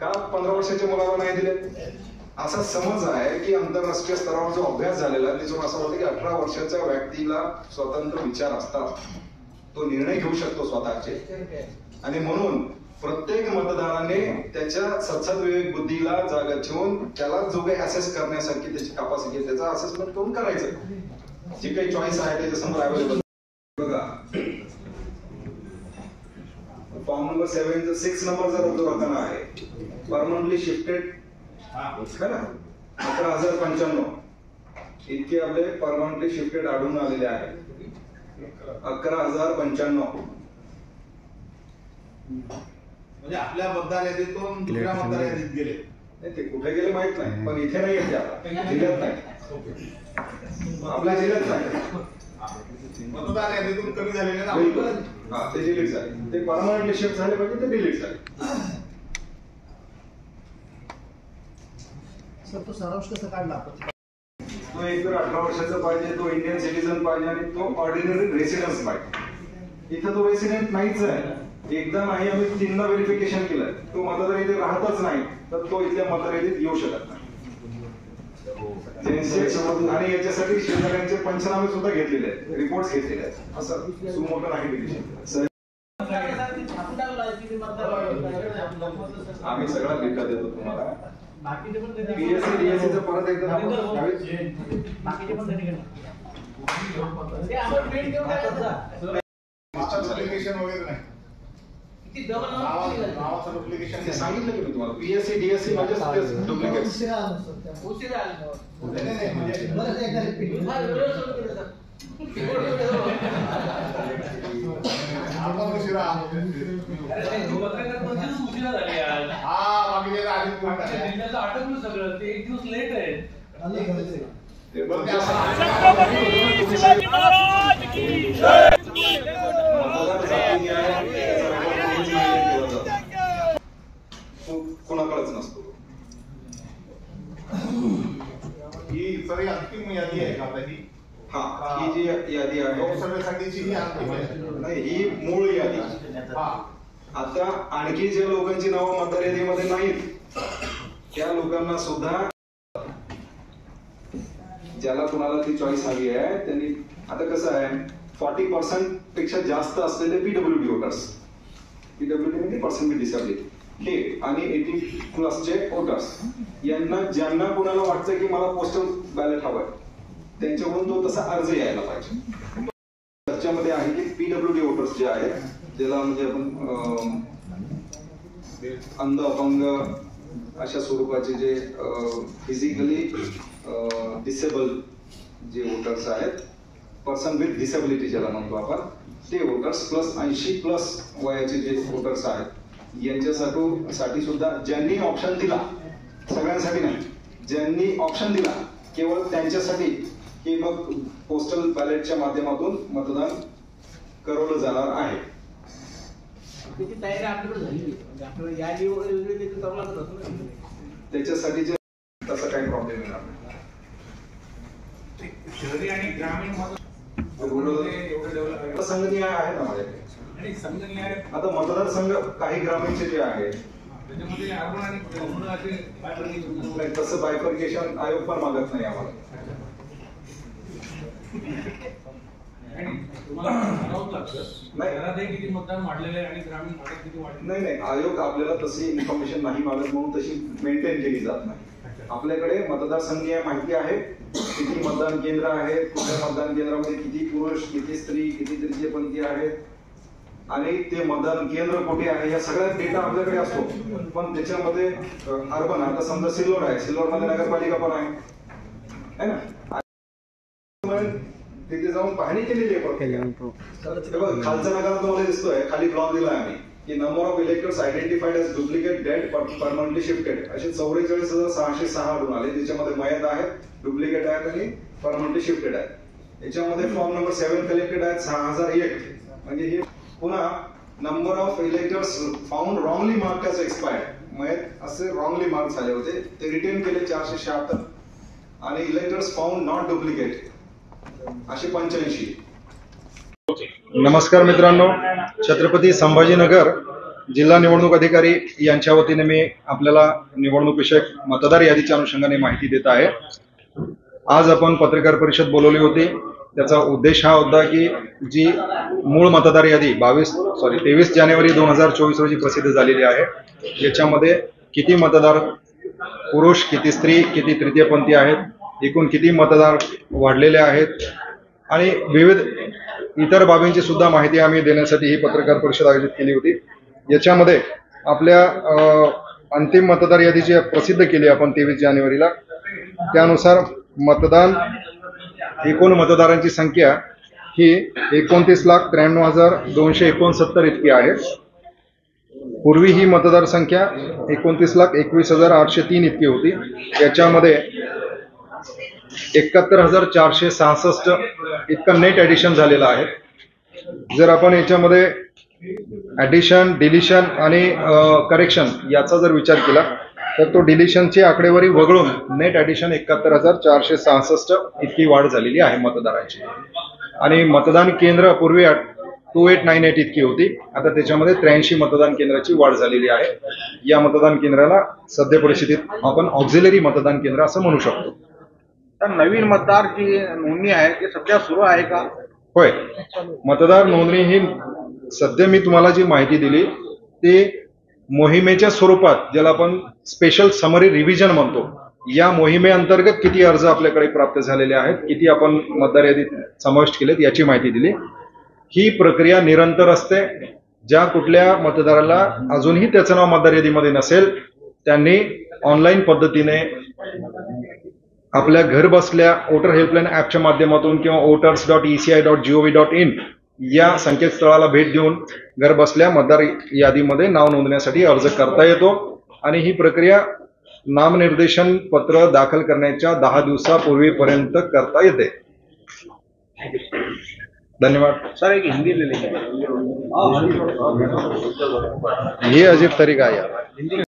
का 15 वर्षाच्या मुलाला नाही दिले? असा समज आहे की आंतरराष्ट्रीय स्तरावर जो अभ्यास झालेला त्याच्यावर असं होतं की 18 वर्षाच्या व्यक्तीला स्वतंत्र विचार असतात, तो निर्णय घेऊ शकतो स्वतःचे, आणि म्हणून प्रत्येक मतदाराने त्याच्या सद्सद विवेक बुद्धीला जागा ठेवून त्याला जो काही असेस करण्यासारखी त्याची कॅपॅसिटी त्याचा असेसमेंट करून करायचं. जी काही चॉईस आहे त्याच्यासमोर अवेलेबल. बघा फॉर्म नंबर 7 6 नंबरचा जो रकाना आहे परमनंटली शिफ्टेड है ना 11,095 इतके आपले परमनंटली शिफ्टेड आढळून आलेले आहेत. 11,095 म्हणजे आपल्या मतदार यादीतून दुसऱ्या मतदार यादीत गेले. ते कुठे गेले माहित नाही, पण इथे नाही येते आता जिल्ह्यात नाही, आपल्या जिल्ह्यात नाही. मतदार यादीतून कमी झालेले ना, हा ते डिलीट झाले. ते परमनंटली शिफ्ट झाले पाहिजे, ते डिलीट झाले. सर तो सारांश कसा काढला आपण? तो एक तर 18 वर्षाचा पाहिजे, तो इंडियन सिटीजन पाहिजे आणि तो ऑर्डिनरी रेसिडेंट पाहिजे. इथं तो रेसिडेंट नाहीच आहे. एकदा नाही आम्ही 3दा व्हेरिफिकेशन केलं, तो मतदार इथे राहतच नाही, तर तो इथल्या मतदार यादीत येऊ शकत नाही. आणि याच्यासाठी शेतकऱ्यांचे पंचनामे सुद्धा घेतलेले आहेत, रिपोर्ट घेतलेले आहेत. असं सुमोठं नाही पिटिशन. आम्ही सगळा डेटा देतो तुम्हाला. पीएससी डीएससीचं परत एकदा वगैरे नाही. नावाचं डुप्लिकेशन ते सांगितलं की मी तुम्हाला. पीएससी डीएससी म्हणजे डुप्लिकेट. कोणाकडेच नसतो. ही सगळी अंतिम यादी आहे का आपली? हा, ही जी यादी आहे लोकसभेसाठीची ही अंतिम नाही, ही मूळ यादी. आता आणखी जे लोकांची नावं मतदार यादीमध्ये नाहीत त्या लोकांना सुद्धा, ज्याला कुणाला ती चॉईस हवी आहे त्यांनी, आता कसं आहे 40% पेक्षा जास्त असलेले पीडब्ल्यूडी वोटर्स, पीडब्ल्यूडी म्हणजे पर्सन विथ डिसेबिलिटी, हे आणि 18+ चे वोटर्स, यांना ज्यांना कुणाला वाटतं की मला पोस्टल बॅलेट हवंय त्यांच्याकडून तो तसा अर्ज यायला पाहिजे. त्याच्यामध्ये आहे की पीडब्ल्यूडी वोटर्स जे आहेत, ज्याला म्हणजे आपण अंध अपंग अशा स्वरूपाचे जे फिजिकली डिसेबल जे वोटर्स आहेत, पर्सन विथ डिसेबिलिटी ज्याला म्हणतो आपण, ते वोटर्स प्लस 80+ वयाचे जे वोटर्स आहेत, यांच्यासाठी सुद्धा ज्यांनी ऑप्शन दिला, सगळ्यांसाठी नाही, ज्यांनी ऑप्शन दिला केवळ त्यांच्यासाठी की मग पोस्टल बॅलेटच्या माध्यमातून मतदान करवलं जाणार आहे. त्याची तयारी आपल्याकडे झाली, आपल्याला यादी वगैरे त्याच्यासाठी जे तसा काही प्रॉब्लेम येणार नाही. शहरी आणि ग्रामीण संघनीय आहे ना माझ्याकडे. आता मतदारसंघ काही ग्रामीणचे जे आहे तसं बायफर्केशन आयोग पण मागत नाही आम्हाला. नाही, आयोग आपल्याला तशी इन्फॉर्मेशन नाही मागत, म्हणून तशी मेंटेन केली जात नाही. आपल्याकडे मतदारसंघीय माहिती आहे, किती मतदान केंद्र आहेत, कुठल्या मतदान केंद्रामध्ये किती पुरुष, किती स्त्री, किती तृतीयपंथी आहेत आणि ते मतदान केंद्र कुठे आहे, या सगळ्या डेटा आपल्याकडे असतो. पण त्याच्यामध्ये अर्बन, आता समजा सिल्लोड आहे, सिल्लोड मध्ये नगरपालिका पण आहे ना, तिथे जाऊन पाहणी केलेली आहे. खालचा नकारा तुम्हाला दिसतोय, खाली ब्लॉक दिला आम्ही की number of electors identified as duplicate dead permanently shifted असे 44,606 आढळून आले, ज्याच्यामध्ये मयत आहेत, डुप्लिकेट आहेत आणि परमनंटली शिफ्टेड आहेत. याच्यामध्ये फॉर्म नंबर 7 कलेक्टेड आहेत 6,001. म्हणजे हे पुन्हा number of electors found wrongly mark as expired, मयत असे रॉंगली मार्क झाले होते, ते रिटेन केले 476 आणि इलेक्टर्स फाउंड नॉट डुप्लिकेट असे 85. नमस्कार मित्रांनो, छत्रपती संभाजीनगर जिल्हा निवडणूक अधिकारी यांच्या वतीने मी आपल्याला निवडणूक विषयक मतदार यादीच्या अनुषंगाने माहिती देत आहे. आज आपण पत्रकार परिषद बोलवली होती. त्याचा उद्देश हा होता की जी मूळ मतदार यादी 23 जानेवारी 2024 रोजी प्रसिद्ध झालेली आहे, याच्यामध्ये किती मतदार पुरुष, किती स्त्री, किती तृतीयपंथी आहेत, एकूण किती मतदार वाढलेले आहेत आणि विविध इतर बाबींची सुद्धा माहिती आम्ही देण्यासाठी ही पत्रकार परिषद आयोजित केली होती. याच्यामध्ये आपल्या अंतिम मतदार यादी जी प्रसिद्ध केली आपण 23 जानेवारीला, त्यानुसार एकूण मतदारांची संख्या ही 29,93,269 इतकी आहे. पूर्वी ही मतदार संख्या 29,21,803 इतकी होती. याच्यामध्ये 71,466 इतका नेट ॲडिशन झालेला आहे. जर आपण याच्यामध्ये ॲडिशन, डिलिशन आणि करेक्शन याचा जर विचार केला तर तो डिलिशनची आकडेवारी वगळून नेट ॲडिशन 71,466 इतकी वाढ झालेली आहे मतदारांची. आणि मतदान केंद्र पूर्वी 2898 इतकी होती, आता त्याच्यामध्ये 83 मतदान केंद्राची वाढ झालेली आहे. या मतदान केंद्राला सध्या परिस्थितीत आपण ऑक्झिलरी मतदान केंद्र असं म्हणू शकतो. तर नवीन मतदार जी नोंदणी आहे ती सध्या सुरू आहे का? होय, मतदार नोंदणी ही सध्या मी तुम्हाला जी माहिती दिली ती मोहिमेच्या स्वरूपात, ज्याला आपण स्पेशल समरी रिव्हिजन म्हणतो, या मोहिमेअंतर्गत किती अर्ज आपल्याकडे प्राप्त झालेले आहेत, किती आपण मतदार यादीत समाविष्ट केलेत याची माहिती दिली. ही प्रक्रिया निरंतर असते. ज्या कुठल्या मतदाराला अजूनही त्याचं नाव मतदार यादीमध्ये नसेल त्यांनी ऑनलाईन पद्धतीने आपल्या घर बसल्या वोटर हेल्पलाईन ॲपच्या माध्यमातून किंवा voters.eci.gov.in या संकेतस्थळाला भेट देऊन घर बसल्या मतदार यादीमध्ये नाव नोंदण्यासाठी अर्ज करता येतो. आणि ही प्रक्रिया नामनिर्देशन पत्र दाखल करण्याच्या 10 दिवसापूर्वीपर्यंत करता येते. धन्यवाद. सर एक हिंदी ले लेंगे. ये अजीब तरीका है यार.